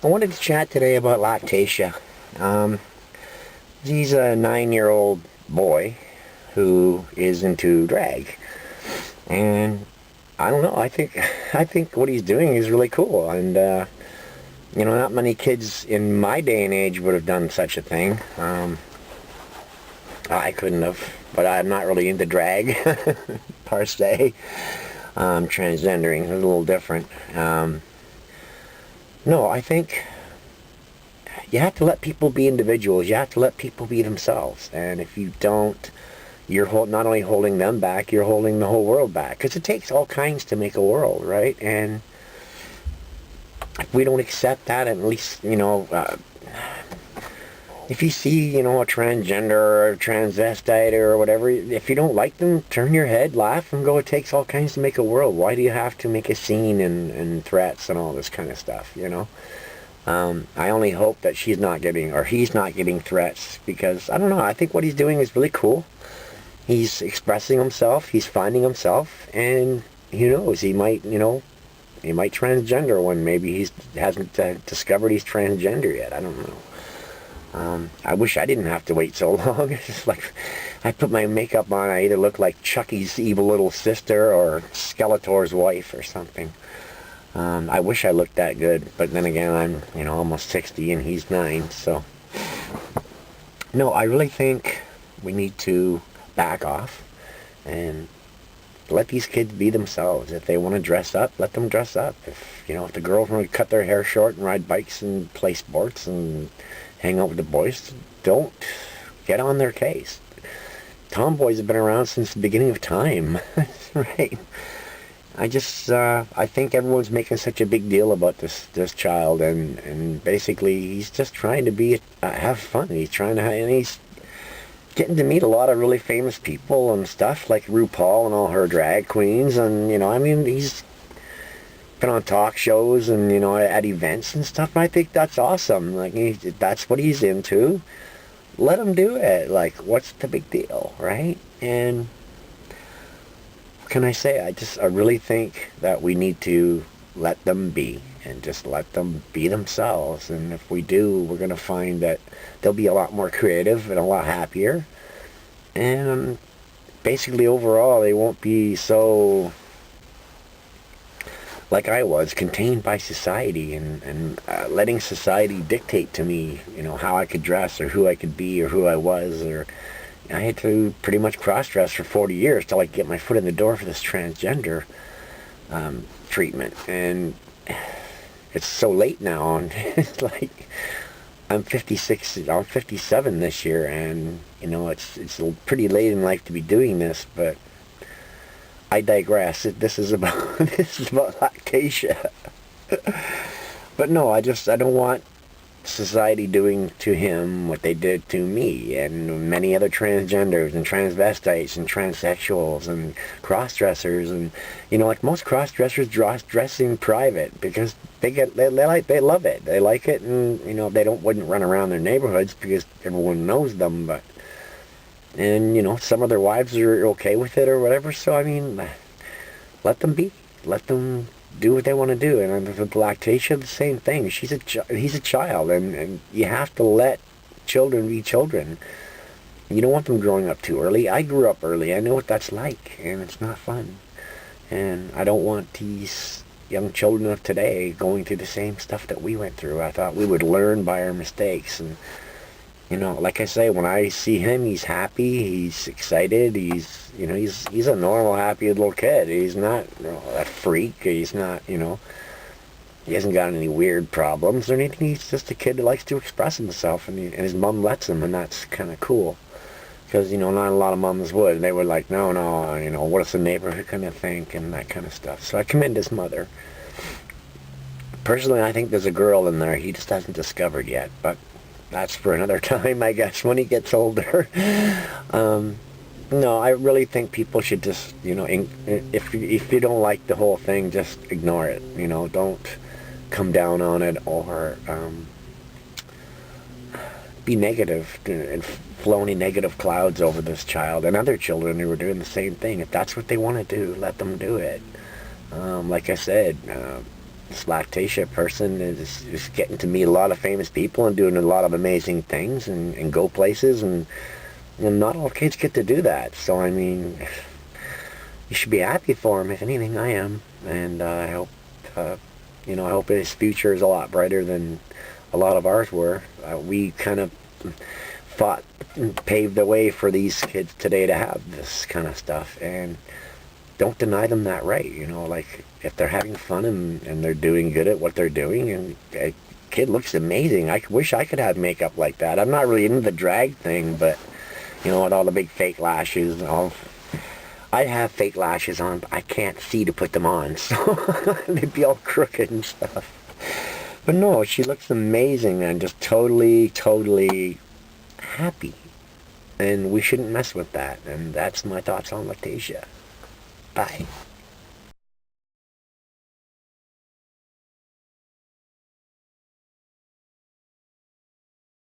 I wanted to chat today about Lactacia. Um, he's a 9-year-old boy who is into drag, and I don't know. I think what he's doing is really cool, and not many kids in my day and age would have done such a thing. I couldn't have, but I'm not really into drag per se. Transgendering is a little different. No, I think you have to let people be individuals. You have to let people be themselves. And if you don't, you're not only holding them back, you're holding the whole world back. Because it takes all kinds to make a world, right? And if we don't accept that, at least, if you see, a transgender or a transvestite or whatever, if you don't like them, turn your head, laugh, and go, it takes all kinds to make a world. Why do you have to make a scene and threats and all this kind of stuff, I only hope that he's not getting threats, because, I don't know, I think what he's doing is really cool. He's expressing himself, he's finding himself, and who knows, he might transgender when maybe he hasn't discovered he's transgender yet. I don't know. I wish I didn't have to wait so long. It's just like, I put my makeup on, I either look like Chucky's evil little sister or Skeletor's wife or something. I wish I looked that good, but then again, I'm, almost 60 and he's 9, so. No, I really think we need to back off and let these kids be themselves. If they want to dress up, let them dress up. If the girls want to cut their hair short and ride bikes and play sports and hang out with the boys, don't get on their case. Tomboys have been around since the beginning of time, right? I think everyone's making such a big deal about this child, and basically he's just trying to have fun. He's trying to, and he's getting to meet a lot of really famous people and stuff, like RuPaul and all her drag queens, and he's been on talk shows and at events and stuff. And I think that's awesome. Like, that's what he's into. Let him do it. Like, what's the big deal, right? And what can I say? I really think that we need to let them be and just let them be themselves. And if we do, we're going to find that they'll be a lot more creative and a lot happier. And basically, overall, they won't be so, like I was, contained by society and letting society dictate to me, how I could dress or who I could be or who I was. Or I had to pretty much cross-dress for 40 years till I could get my foot in the door for this transgender treatment. And it's so late now, and it's like, I'm 57 this year, and it's pretty late in life to be doing this, but I digress. This is about Lactacia. But no, I don't want society doing to him what they did to me and many other transgenders and transvestites and transsexuals and cross-dressers. And like most cross-dressers dress in private because they love it. They like it, and they wouldn't run around their neighborhoods because everyone knows them, but some of their wives are okay with it or whatever. So let them be. Let them do what they want to do. And with Lactacia, the same thing. He's a child, and you have to let children be children. You don't want them growing up too early. I grew up early. I know what that's like, and it's not fun. And I don't want these young children of today going through the same stuff that we went through. I thought we would learn by our mistakes. And like I say, when I see him, he's happy, he's excited, he's a normal, happy little kid. He's not a freak. He's not, he hasn't got any weird problems or anything. He's just a kid that likes to express himself, and his mom lets him, and that's kind of cool. Because, not a lot of moms would. They were like, no, what does the neighborhood going to think, and that kind of stuff. So I commend his mother. Personally, I think there's a girl in there he just hasn't discovered yet, but that's for another time, I guess, when he gets older. No, I really think people should just, if you don't like the whole thing, just ignore it. Don't come down on it or be negative and flow any negative clouds over this child and other children who are doing the same thing. If that's what they want to do, let them do it. Like I said, this Lactacia person is getting to meet a lot of famous people and doing a lot of amazing things and go places, and not all kids get to do that. So I mean, you should be happy for him. If anything, I am, and I hope I hope his future is a lot brighter than a lot of ours were. We kind of fought and paved the way for these kids today to have this kind of stuff, and don't deny them that right. Like, if they're having fun and they're doing good at what they're doing, and a kid looks amazing. I wish I could have makeup like that. I'm not really into the drag thing, but with all the big fake lashes and all, I'd have fake lashes on, but I can't see to put them on, so they'd be all crooked and stuff. But no, she looks amazing and just totally, totally happy. And we shouldn't mess with that. And that's my thoughts on Lactacia. Bye.